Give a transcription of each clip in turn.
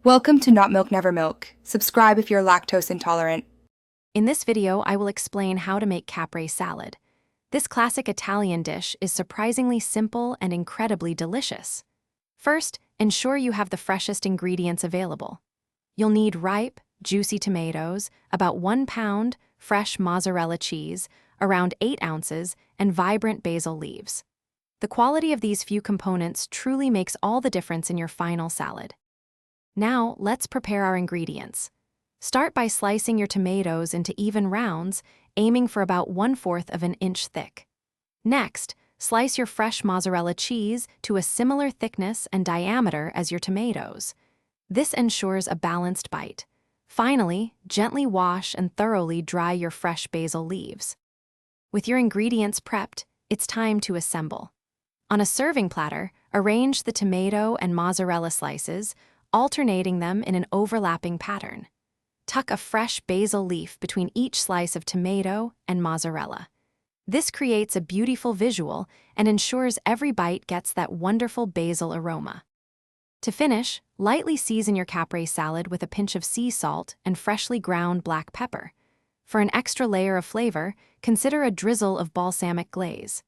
Welcome to Not Milk Never Milk. Subscribe if you're lactose intolerant. In this video, I will explain how to make caprese salad. This classic Italian dish is surprisingly simple and incredibly delicious. First, ensure you have the freshest ingredients available. You'll need ripe, juicy tomatoes, about 1 pound, fresh mozzarella cheese, around 8 ounces, and vibrant basil leaves. The quality of these few components truly makes all the difference in your final salad. Now, let's prepare our ingredients. Start by slicing your tomatoes into even rounds, aiming for about 1/4 of an inch thick. Next, slice your fresh mozzarella cheese to a similar thickness and diameter as your tomatoes. This ensures a balanced bite. Finally, gently wash and thoroughly dry your fresh basil leaves. With your ingredients prepped, it's time to assemble. On a serving platter, arrange the tomato and mozzarella slices, alternating them in an overlapping pattern. Tuck a fresh basil leaf between each slice of tomato and mozzarella. This creates a beautiful visual and ensures every bite gets that wonderful basil aroma. To finish, lightly season your caprese salad with a pinch of sea salt and freshly ground black pepper. For an extra layer of flavor, consider a drizzle of balsamic glaze.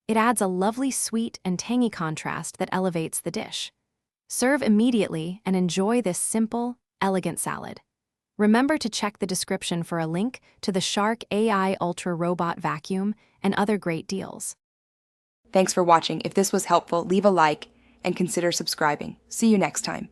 It adds a lovely sweet and tangy contrast that elevates the dish. Serve immediately and enjoy this simple, elegant salad. Remember to check the description for a link to the Shark AI Ultra Robot Vacuum and other great deals. Thanks for watching. If this was helpful, leave a like and consider subscribing. See you next time.